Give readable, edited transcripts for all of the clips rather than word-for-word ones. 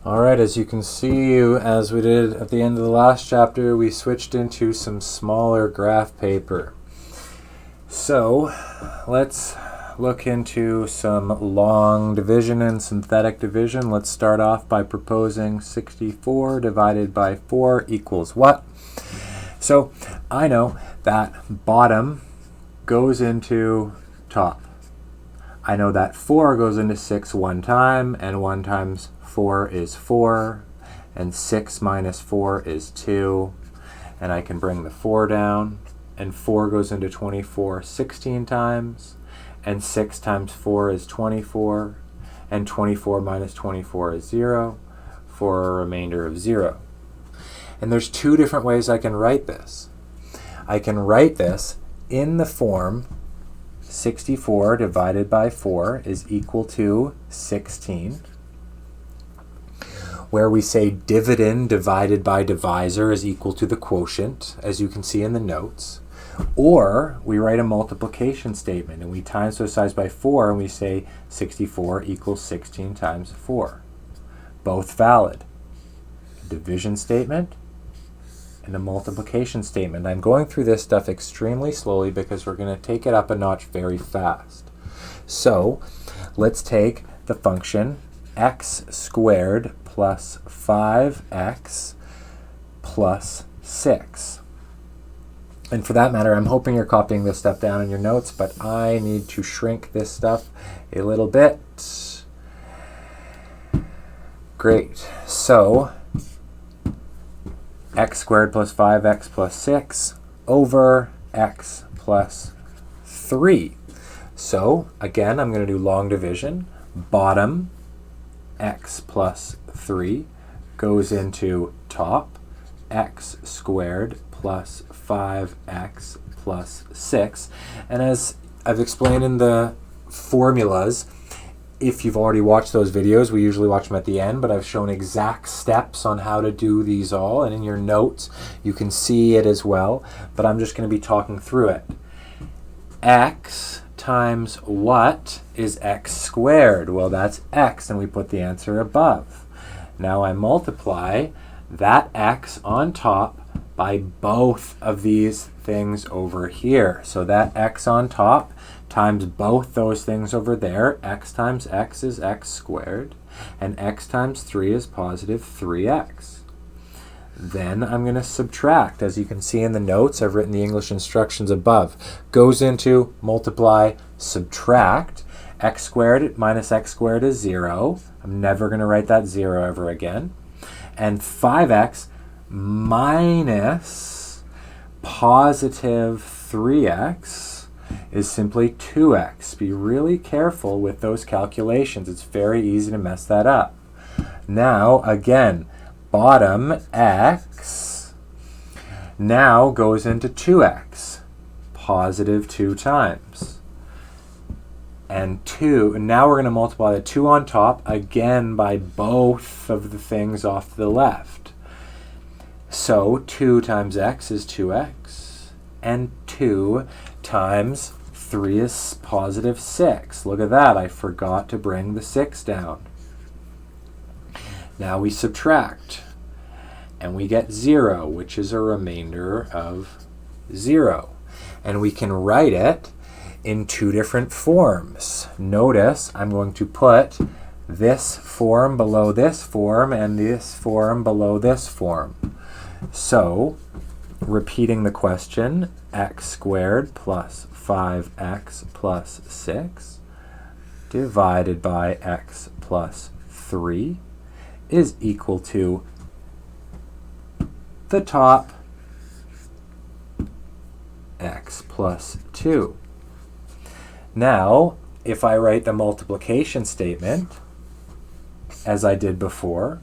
Alright, as you can see, as we did at the end of the last chapter, we switched into some smaller graph paper. So, let's look into some long division and synthetic division. Let's start off by proposing 64 divided by 4 equals what? So, I know that bottom goes into top. I know that 4 goes into 6 one time, and 1 times 4 is 4, and 6 minus 4 is 2, and I can bring the 4 down, and 4 goes into 24 16 times, and 6 times 4 is 24, and 24 minus 24 is 0, for a remainder of 0. And there's two different ways I can write this. I can write this in the form 64 divided by 4 is equal to 16, where we say dividend divided by divisor is equal to the quotient, as you can see in the notes. Or we write a multiplication statement and we times those sides by 4 and we say 64 equals 16 times 4. Both valid. A division statement and a multiplication statement. I'm going through this stuff extremely slowly because we're going to take it up a notch very fast. So let's take the function x squared plus 5x plus 6. And for that matter, I'm hoping you're copying this stuff down in your notes, but I need to shrink this stuff a little bit. Great. So x squared plus 5x plus 6 over x plus 3. So again, I'm going to do long division. Bottom x plus 3 goes into top x squared plus 5x plus 6. And as I've explained in the formulas, if you've already watched those videos, we usually watch them at the end, but I've shown exact steps on how to do these all, and in your notes you can see it as well, but I'm just going to be talking through it. X times what is x squared? Well, that's x, and we put the answer above. Now I multiply that x on top by both of these things over here. So that x on top times both those things over there. X times x is x squared, and x times 3 is positive 3x. Then I'm going to subtract. As you can see in the notes, I've written the English instructions above. Goes into multiply, subtract. X squared minus x squared is 0. I'm never going to write that 0 ever again. And 5x minus positive 3x is simply 2x. Be really careful with those calculations. It's very easy to mess that up. Now, again, bottom x now goes into 2x, positive 2 times. And 2, and now we're going to multiply the 2 on top again by both of the things off to the left. So 2 times x is 2x, and 2 times 3 is positive 6. Look at that, I forgot to bring the 6 down. Now we subtract, and we get 0, which is a remainder of 0. And we can write it in two different forms. Notice I'm going to put this form below this form and this form below this form. So, repeating the question, x squared plus 5x plus 6 divided by x plus 3 is equal to the top x plus 2. Now, if I write the multiplication statement, as I did before,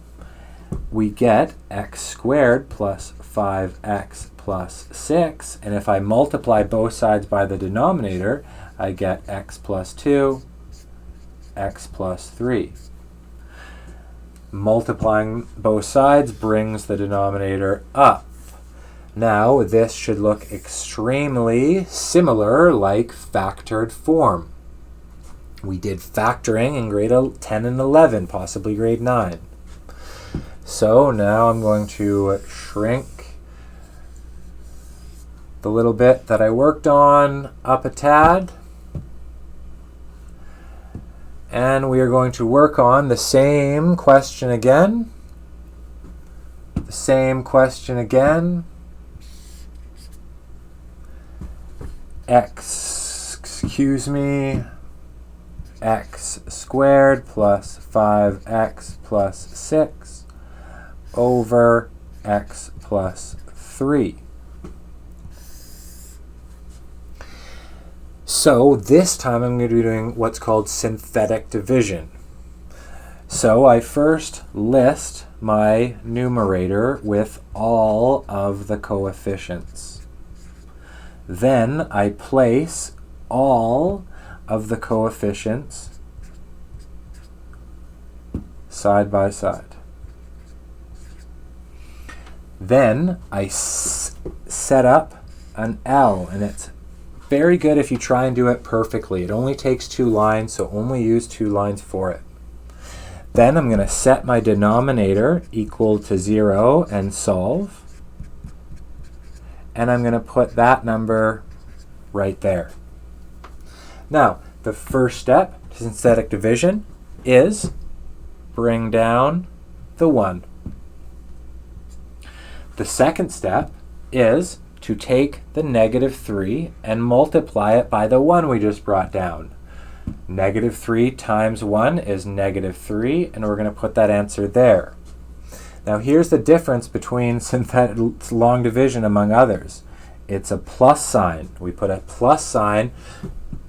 we get x squared plus 5x plus 6, and if I multiply both sides by the denominator, I get x plus 2, x plus 3. Multiplying both sides brings the denominator up. Now, this should look extremely similar, like factored form. We did factoring in grade 10 and 11, possibly grade 9. So now I'm going to shrink the little bit that I worked on up a tad. And we are going to work on the same question again. The same question again. X squared plus 5x plus 6 over x plus 3. So this time I'm going to be doing what's called synthetic division. So I first list my numerator with all of the coefficients. Then I place all of the coefficients side by side. Then I set up an L, and it's very good if you try and do it perfectly. It only takes 2 lines, so only use 2 lines for it. Then I'm going to set my denominator equal to 0 and solve. And I'm going to put that number right there. Now, the first step to synthetic division is bring down the 1. The second step is to take the -3 and multiply it by the 1 we just brought down. -3 times 1 is -3, and we're going to put that answer there. Now here's the difference between synthetic long division among others. It's a plus sign. We put a plus sign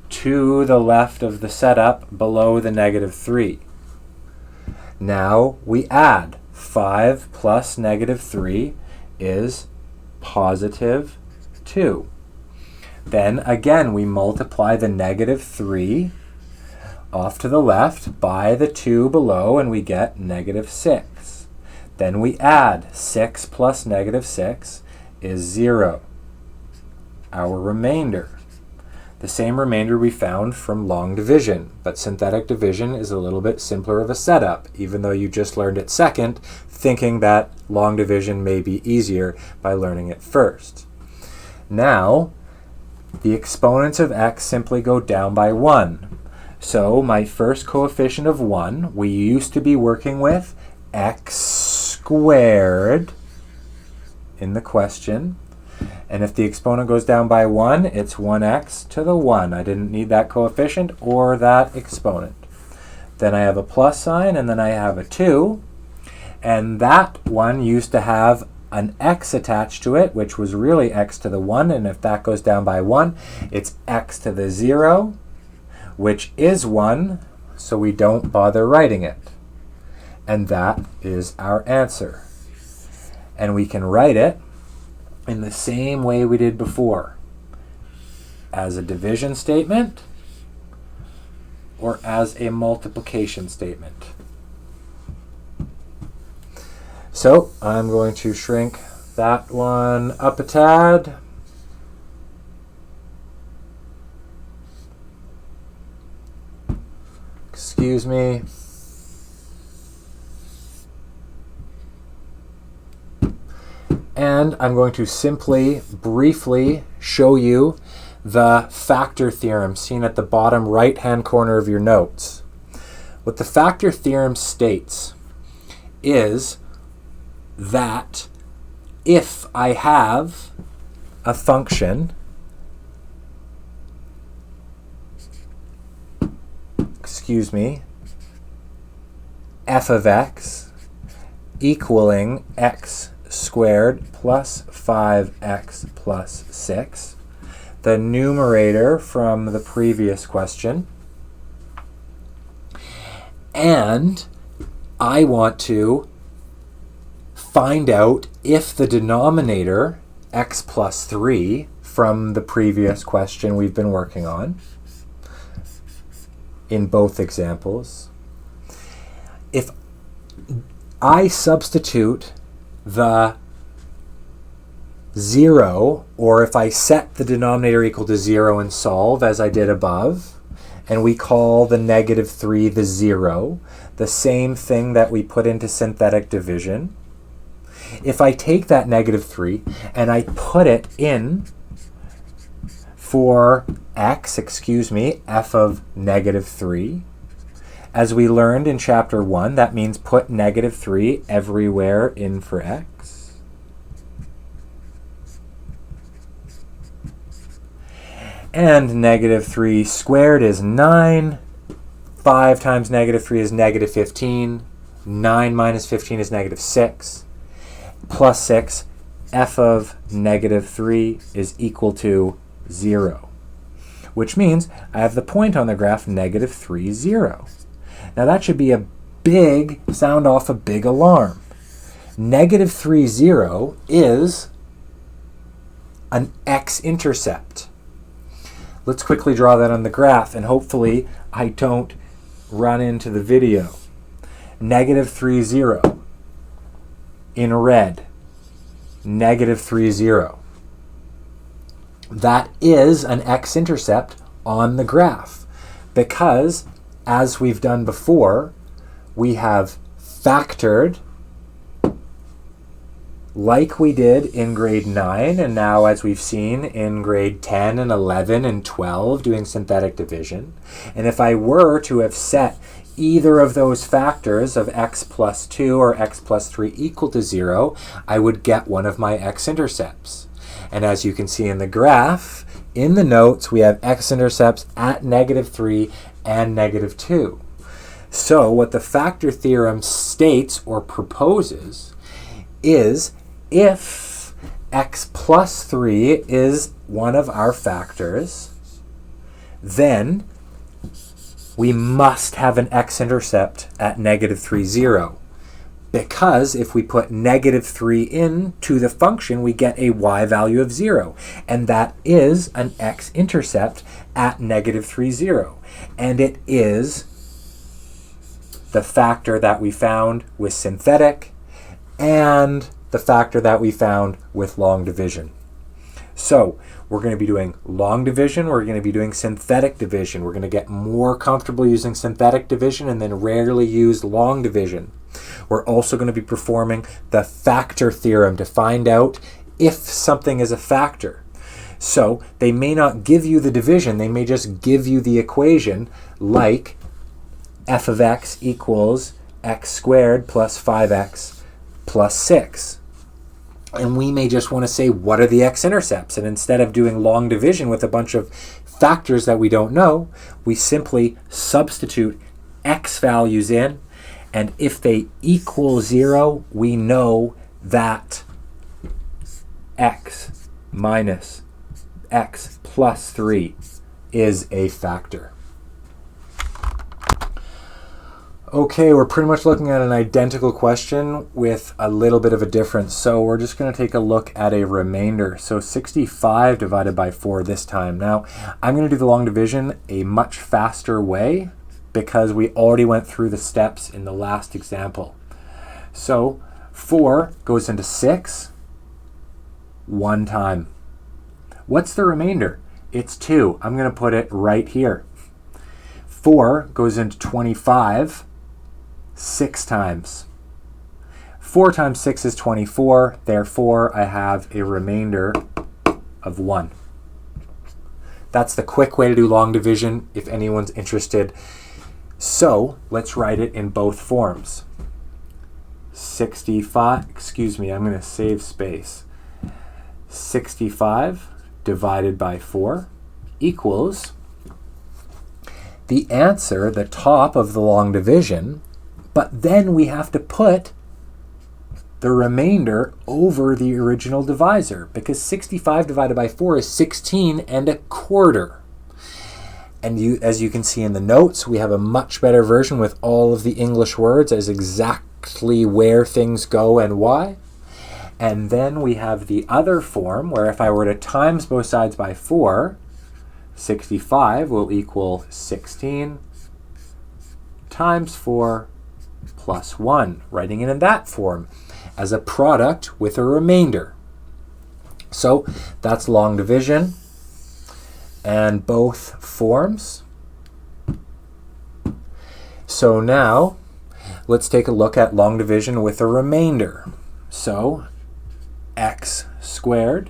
to the left of the setup below the -3. Now we add 5 plus -3 is positive 2. Then again we multiply the -3 off to the left by the 2 below, and we get -6. Then we add 6 plus -6 is 0. Our remainder. The same remainder we found from long division, but synthetic division is a little bit simpler of a setup, even though you just learned it second, thinking that long division may be easier by learning it first. Now, the exponents of x simply go down by 1. So my first coefficient of 1, we used to be working with x squared in the question. And if the exponent goes down by 1, it's 1x to the 1. I didn't need that coefficient or that exponent. Then I have a plus sign, and then I have a 2. And that one used to have an x attached to it, which was really x to the 1. And if that goes down by 1, it's x to the 0, which is 1, so we don't bother writing it. And that is our answer. And we can write it in the same way we did before, as a division statement or as a multiplication statement. So I'm going to shrink that one up a tad. Excuse me. And I'm going to simply, briefly show you the factor theorem seen at the bottom right-hand corner of your notes. What the factor theorem states is that if I have a function f of x equaling x squared plus 5x plus 6, the numerator from the previous question, and I want to find out if the denominator, x plus 3, from the previous question we've been working on, in both examples, if I substitute the 0, or if I set the denominator equal to 0 and solve, as I did above, and we call the -3 the 0, the same thing that we put into synthetic division, If I take that negative 3 and I put it in for x, f of negative 3, as we learned in chapter 1, that means put negative 3 everywhere in for x. And negative 3 squared is 9. 5 times negative 3 is negative 15. 9 minus 15 is negative 6. Plus 6, f of negative 3 is equal to 0. Which means I have the point on the graph negative 3, 0. Now that should be sound off a big alarm. Negative 3, 0 is an x-intercept. Let's quickly draw that on the graph, and hopefully I don't run into the video. Negative 3, 0 in red. Negative 3, 0. That is an x-intercept on the graph because, as we've done before, we have factored like we did in grade 9, and now as we've seen in grade 10 and 11 and 12 doing synthetic division. And if I were to have set either of those factors of x plus 2 or x plus 3 equal to 0, I would get one of my x-intercepts. And as you can see in the graph, in the notes, we have x-intercepts at negative 3 and negative 2. So what the factor theorem states or proposes is if x plus 3 is one of our factors, then we must have an x-intercept at negative 3, 0. Because if we put negative 3 into the function, we get a y value of 0. And that is an x-intercept at negative 3, 0. And it is the factor that we found with synthetic and the factor that we found with long division. So we're going to be doing long division, we're going to be doing synthetic division. We're going to get more comfortable using synthetic division and then rarely use long division. We're also going to be performing the factor theorem to find out if something is a factor. So they may not give you the division, they may just give you the equation like f of x equals x squared plus 5x plus 6. And we may just want to say, what are the x-intercepts? And instead of doing long division with a bunch of factors that we don't know, we simply substitute x values in. And if they equal 0, we know that x minus x plus 3 is a factor. Okay, we're pretty much looking at an identical question with a little bit of a difference. So we're just going to take a look at a remainder. So 65 divided by 4 this time. Now, I'm going to do the long division a much faster way because we already went through the steps in the last example. So 4 goes into 6 one time. What's the remainder? It's 2. I'm going to put it right here. 4 goes into 25 6 times. 4 times 6 is 24. Therefore, I have a remainder of 1. That's the quick way to do long division if anyone's interested. So let's write it in both forms. 65, I'm going to save space. 65 divided by 4 equals the answer, the top of the long division, but then we have to put the remainder over the original divisor because 65 divided by 4 is 16 1/4. And as you can see in the notes, we have a much better version with all of the English words as exactly where things go and why. And then we have the other form where if I were to times both sides by 4, 65 will equal 16 times 4 plus 1, writing it in that form as a product with a remainder. So that's long division and both forms. So now let's take a look at long division with a remainder. So x squared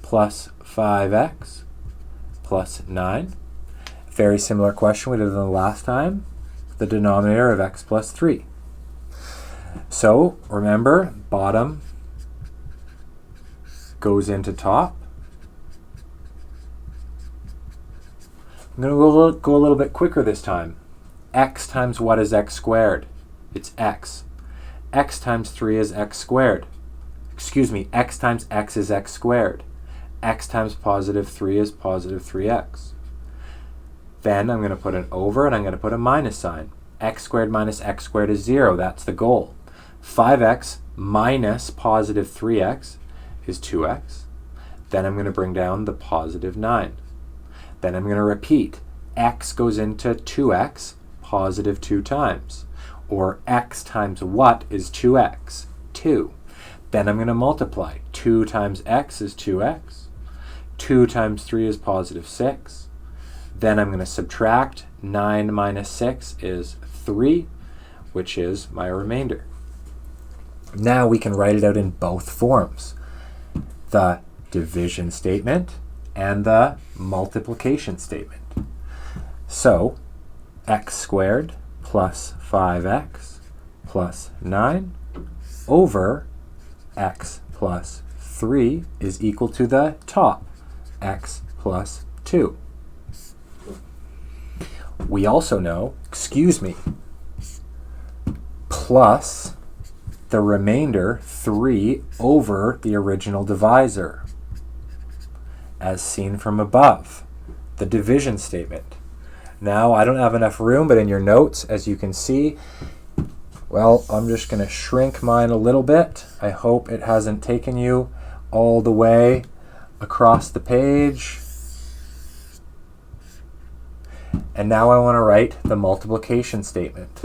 plus 5x plus 9. Very similar question we did the last time. The denominator of x plus 3. So remember, bottom goes into top. I'm going to go a little bit quicker this time. X times what is x squared? It's x. X times 3 is x squared. Excuse me, x times x is x squared. X times positive 3 is positive 3x. Then I'm going to put an over and I'm going to put a minus sign. X squared minus x squared is 0. That's the goal. 5x minus positive 3x is 2x. Then I'm going to bring down the positive 9. Then I'm going to repeat. X goes into 2x positive 2 times. Or x times what is 2x? 2. Then I'm going to multiply. 2 times x is 2x. 2 times 3 is positive 6. Then I'm going to subtract. 9 minus 6 is 3, which is my remainder. Now we can write it out in both forms. The division statement and the multiplication statement. So x squared plus 5x plus 9 over x plus 3 is equal to the top, x plus 2. We also know, plus the remainder 3 over the original divisor, as seen from above, the division statement. Now, I don't have enough room, but in your notes, as you can see, well, I'm just going to shrink mine a little bit. I hope it hasn't taken you all the way across the page. And now I want to write the multiplication statement.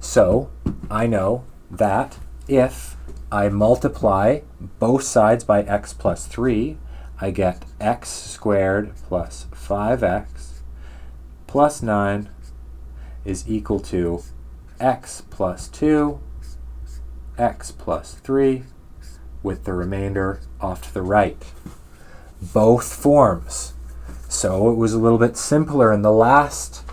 So I know that if I multiply both sides by x plus 3, I get x squared plus 5x plus 9 is equal to x plus 2, x plus 3, with the remainder off to the right. Both forms. So it was a little bit simpler in the last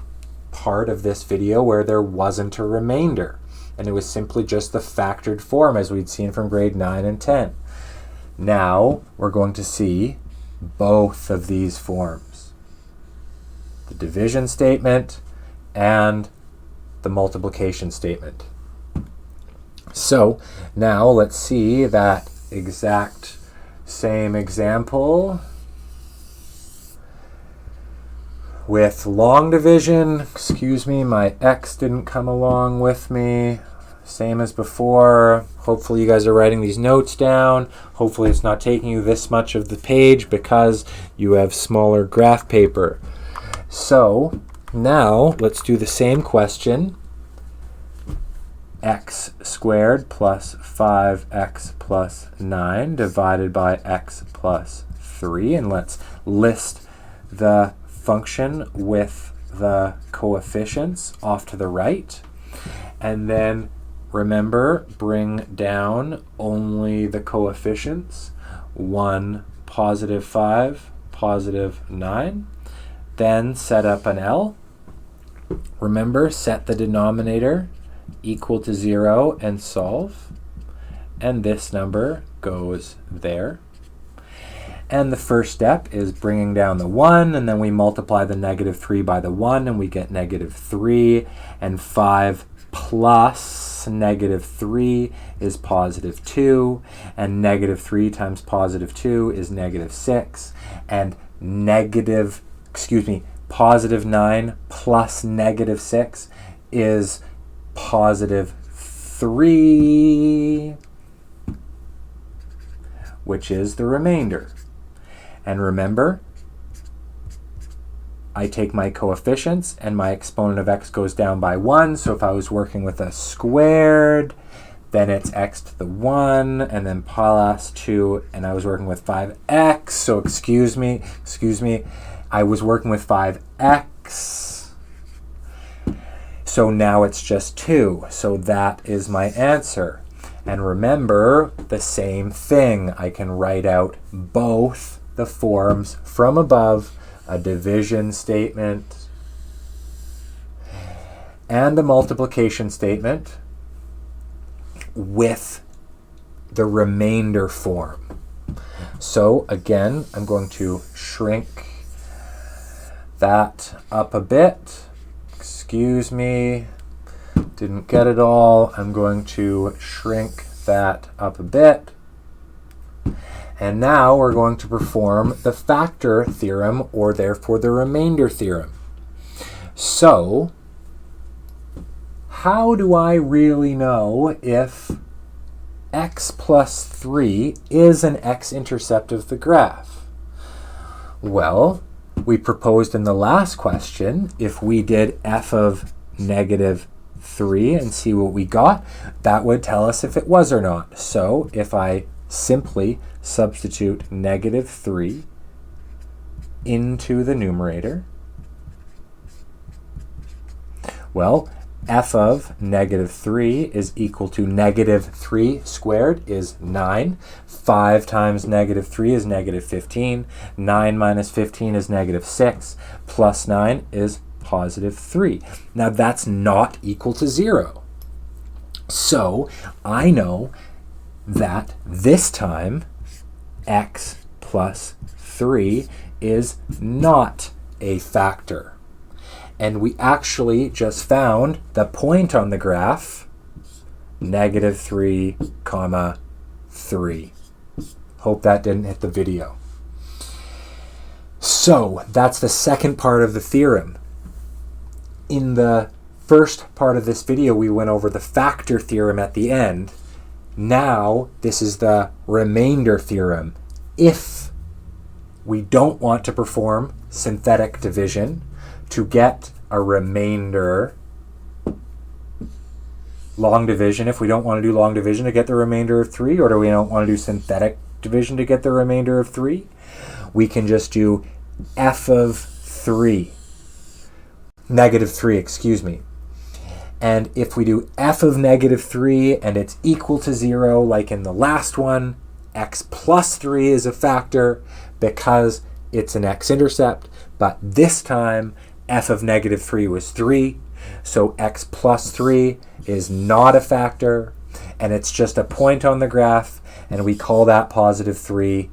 part of this video where there wasn't a remainder. And it was simply just the factored form as we'd seen from grade 9 and 10. Now we're going to see both of these forms. The division statement and the multiplication statement. So now let's see that exact same example with long division. Excuse me, my X didn't come along with me. Same as before. Hopefully you guys are writing these notes down. Hopefully it's not taking you this much of the page because you have smaller graph paper. So now let's do the same question. X squared plus 5x plus 9 divided by x plus 3. And let's list the function with the coefficients off to the right. And then remember, bring down only the coefficients. 1, positive 5, positive 9. Then set up an L. Remember, set the denominator equal to 0 and solve. And this number goes there. And the first step is bringing down the 1, and then we multiply the negative 3 by the 1, and we get negative 3. And 5 plus negative 3 is positive 2. And negative 3 times positive 2 is negative 6. And positive 9 plus negative 6 is positive 3, which is the remainder. And remember, I take my coefficients and my exponent of x goes down by 1. So if I was working with a squared, then it's x to the 1, and then plus 2, and I was working with 5x. So excuse me, I was working with 5x. So now it's just 2. So that is my answer. And remember the same thing. I can write out both the forms from above, a division statement and a multiplication statement with the remainder form. So again, I'm going to shrink that up a bit. Excuse me, didn't get it all. I'm going to shrink that up a bit. And now we're going to perform the factor theorem, or therefore the remainder theorem. So, how do I really know if x plus 3 is an x-intercept of the graph? Well, we proposed in the last question, if we did f of negative 3 and see what we got, that would tell us if it was or not. So if I simply substitute negative 3 into the numerator, well, f of negative 3 is equal to negative 3 squared is 9. 5 times negative 3 is negative 15. 9 minus 15 is negative 6. Plus 9 is positive 3. Now that's not equal to 0. So I know that this time x plus 3 is not a factor. And we actually just found the point on the graph, negative 3, 3. Hope that didn't hit the video. So that's the second part of the theorem. In the first part of this video, we went over the factor theorem at the end. Now this is the remainder theorem. If we don't want to perform synthetic division, to get a remainder, long division, if we don't want to do long division to get the remainder of 3, or do we don't want to do synthetic division to get the remainder of 3, we can just do f of 3, negative 3, excuse me. And if we do f of negative 3 and it's equal to 0, like in the last one, x plus 3 is a factor because it's an x-intercept, but this time f of negative 3 was 3, so x plus 3 is not a factor, and it's just a point on the graph, and we call that positive 3.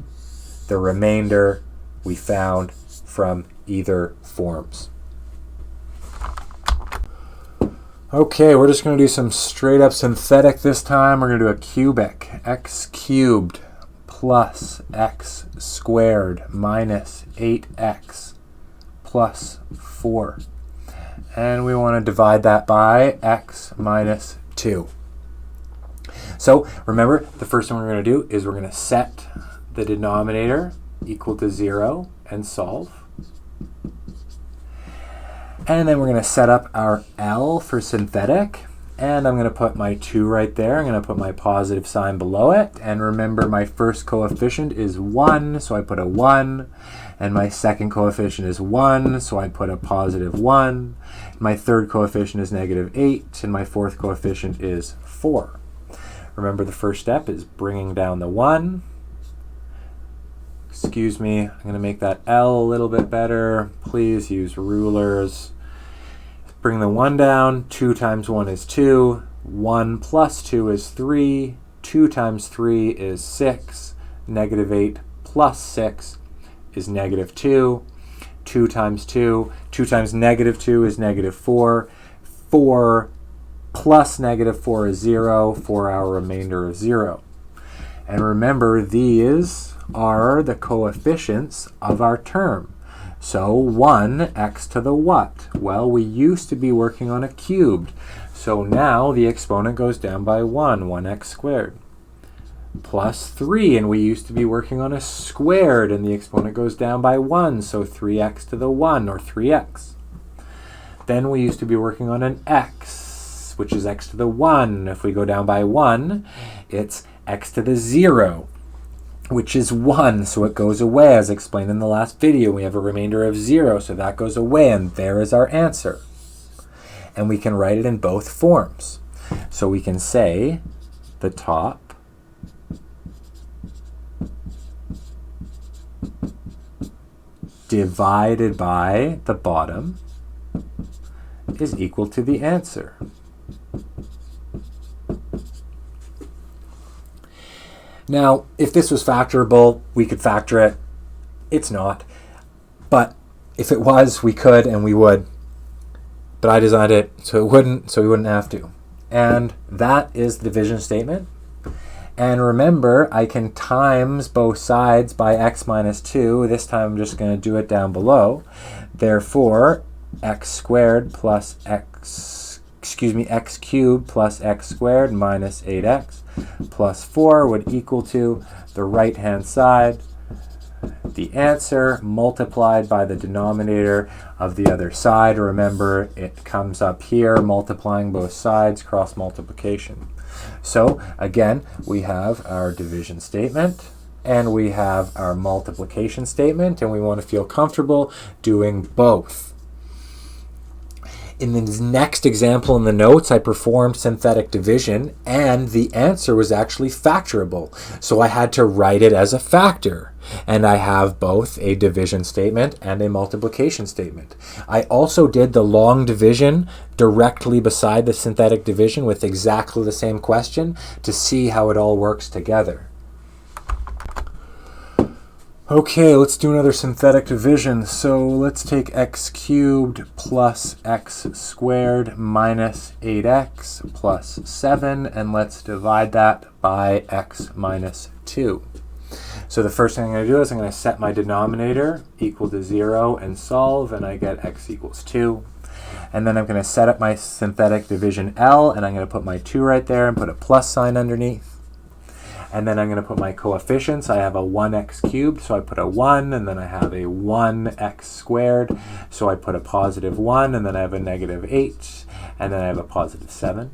The remainder we found from either forms. Okay, we're just going to do some straight up synthetic this time. We're going to do a cubic. X cubed plus x squared minus 8x plus 4. And we want to divide that by x minus 2. So remember, the first thing we're going to do is we're going to set the denominator equal to 0 and solve. And then we're going to set up our L for synthetic. And I'm going to put my 2 right there. I'm going to put my positive sign below it. And remember, my first coefficient is 1, so I put a 1. And my second coefficient is 1, so I put a positive 1. My third coefficient is negative 8, and my fourth coefficient is 4. Remember, the first step is bringing down the 1. Excuse me, I'm going to make that L a little bit better. Please use rulers. Bring the 1 down. 2 times 1 is 2. 1 plus 2 is 3. 2 times 3 is 6. Negative 8 plus 6 is negative 2. 2 times 2. 2 times negative 2 is negative 4. 4 plus negative 4 is 0 for our remainder of 0. And remember, these are the coefficients of our term. So 1, x to the what? Well, we used to be working on a cubed. So now the exponent goes down by 1, 1x squared. Plus 3, and we used to be working on a squared, and the exponent goes down by 1, so 3x to the 1, or 3x. Then we used to be working on an x, which is x to the 1. If we go down by 1, it's x to the 0, which is 1, so it goes away, as explained in the last video. We have a remainder of 0, so that goes away, and there is our answer. And we can write it in both forms. So we can say the top divided by the bottom is equal to the answer. Now, if this was factorable, we could factor it. It's not. But if it was, we could and we would. But I designed it so it wouldn't, so we wouldn't have to. And that is the division statement. And remember, I can times both sides by x minus 2. This time I'm just going to do it down below. Therefore, x squared plus x cubed plus x squared minus 8x plus 4 would equal to the right-hand side, the answer multiplied by the denominator of the other side. Remember, it comes up here, multiplying both sides, cross multiplication. So again, we have our division statement and we have our multiplication statement, and we want to feel comfortable doing both. In the next example in the notes, I performed synthetic division, and the answer was actually factorable. So I had to write it as a factor. And I have both a division statement and a multiplication statement. I also did the long division directly beside the synthetic division with exactly the same question to see how it all works together. Okay, let's do another synthetic division. So let's take x cubed plus x squared minus 8x plus 7, and let's divide that by x minus 2. So the first thing I'm going to do is I'm going to set my denominator equal to 0 and solve, and I get x equals 2. And then I'm going to set up my synthetic division L, and I'm going to put my 2 right there and put a plus sign underneath. And then I'm going to put my coefficients. I have a 1x cubed, so I put a 1, and then I have a 1x squared, so I put a positive 1, and then I have a negative 8, and then I have a positive 7.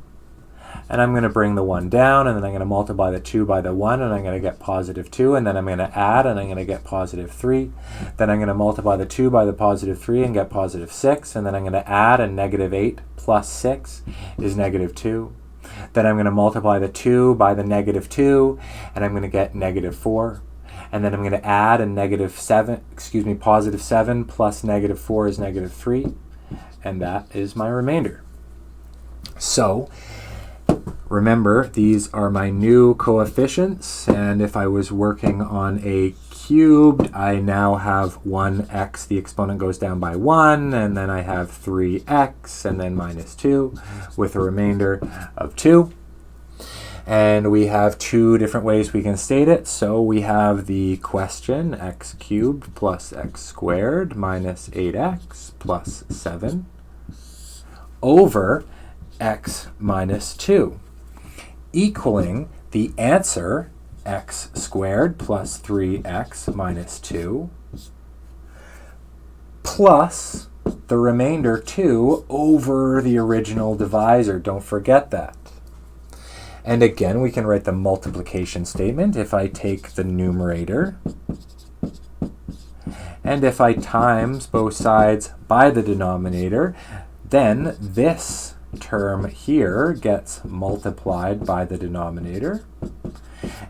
And I'm going to bring the 1 down, and then I'm going to multiply the 2 by the 1, and I'm going to get positive 2, and then I'm going to add, and I'm going to get positive 3. Then I'm going to multiply the 2 by the positive 3 and get positive 6, and then I'm going to add, and negative 8 plus 6 is negative 2. Then I'm going to multiply the 2 by the negative 2, and I'm going to get negative 4. And then I'm going to add, and positive 7 plus negative 4 is negative 3. And that is my remainder. So, remember, these are my new coefficients, and if I was working on a cubed, I now have 1x, the exponent goes down by 1, and then I have 3x, and then minus 2, with a remainder of 2. And we have two different ways we can state it. So we have the question, x cubed plus x squared minus 8x plus 7 over x minus 2, equaling the answer, x squared plus 3x minus 2 plus the remainder 2 over the original divisor. Don't forget that. And again, we can write the multiplication statement. If I take the numerator and if I times both sides by the denominator, then this term here gets multiplied by the denominator.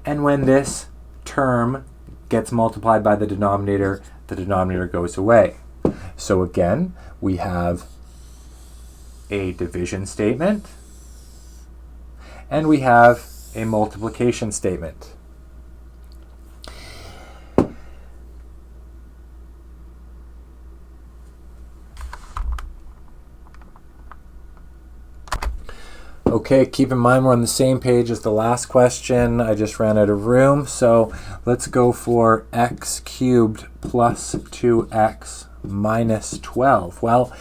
And when this term gets multiplied by the denominator goes away. So again, we have a division statement and we have a multiplication statement. Okay, keep in mind we're on the same page as the last question. I just ran out of room, so let's go for x cubed plus 2x minus 12. Well,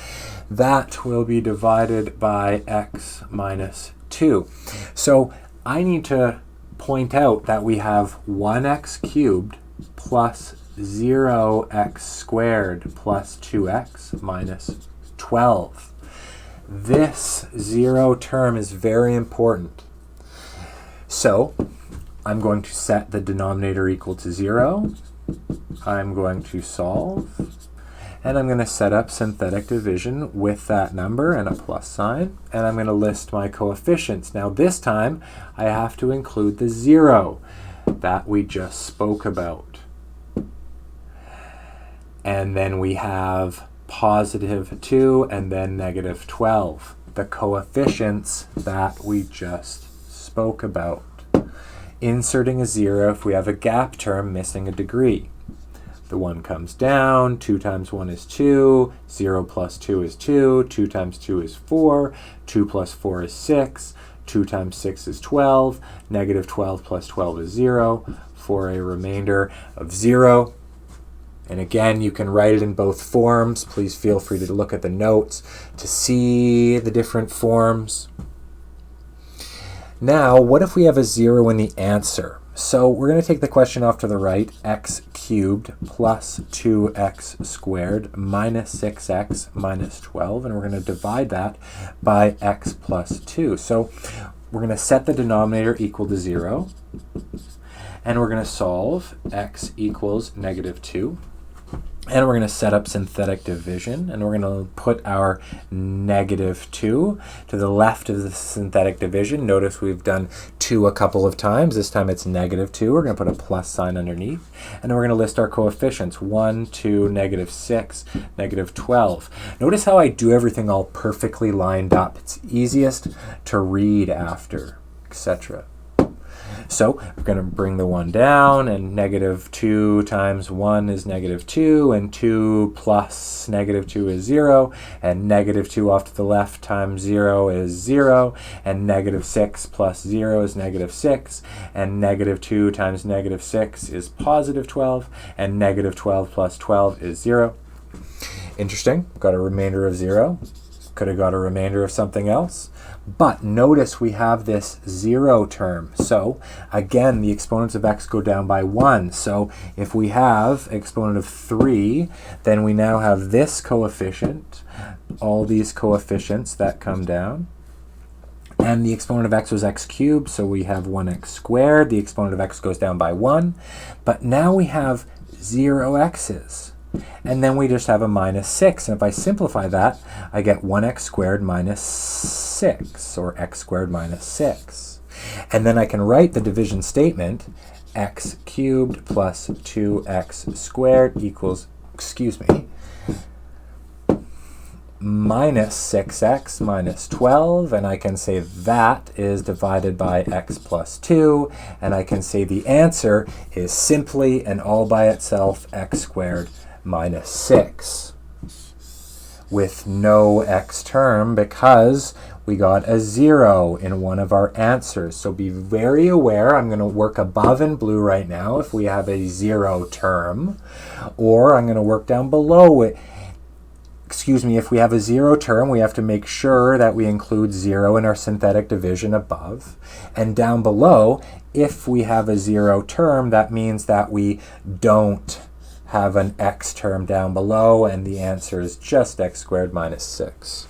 that will be divided by x minus 2. So I need to point out that we have 1x cubed plus 0x squared plus 2x minus 12. This 0 term is very important. So I'm going to set the denominator equal to 0. I'm going to solve. And I'm going to set up synthetic division with that number and a plus sign, and I'm going to list my coefficients. Now this time I have to include the 0 that we just spoke about. And then we have positive 2 and then negative 12, the coefficients that we just spoke about. Inserting a 0 if we have a gap term missing a degree. The 1 comes down, 2 times 1 is 2, 0 plus 2 is 2, 2 times 2 is 4, 2 plus 4 is 6, 2 times 6 is 12, negative 12 plus 12 is 0, for a remainder of 0. And again, you can write it in both forms. Please feel free to look at the notes to see the different forms. Now, what if we have a 0 in the answer? So we're going to take the question off to the right, x cubed plus 2x squared minus 6x minus 12, and we're going to divide that by x plus 2. So we're going to set the denominator equal to 0, and we're going to solve x equals negative 2. And we're going to set up synthetic division, and we're going to put our negative 2 to the left of the synthetic division. Notice we've done 2 a couple of times. This time it's negative 2. We're going to put a plus sign underneath, and then we're going to list our coefficients, 1, 2, negative 6, negative 12. Notice how I do everything all perfectly lined up. It's easiest to read after, etc. So we're going to bring the 1 down, and negative 2 times 1 is negative 2, and 2 plus negative 2 is 0, and negative 2 off to the left times 0 is 0, and negative 6 plus 0 is negative 6, and negative 2 times negative 6 is positive 12, and negative 12 plus 12 is 0. Interesting. Got a remainder of 0. Could have got a remainder of something else. But notice we have this 0 term. So again, the exponents of x go down by 1. So if we have exponent of 3, then we now have this coefficient, all these coefficients that come down. And the exponent of x was x cubed, so we have 1x squared. The exponent of x goes down by 1. But now we have 0 x's. And then we just have a minus 6. And if I simplify that, I get 1x squared minus 6, or x squared minus 6. And then I can write the division statement, x cubed plus 2x squared equals, minus 6x minus 12, and I can say that is divided by x plus 2, and I can say the answer is simply and all by itself x squared minus 6 with no x term because we got a 0 in one of our answers. So be very aware. I'm going to work above in blue right now if we have a 0 term, or I'm going to work down below it. If we have a 0 term, we have to make sure that we include 0 in our synthetic division above. And down below, if we have a 0 term, that means that we don't have an x term down below, and the answer is just x squared minus 6.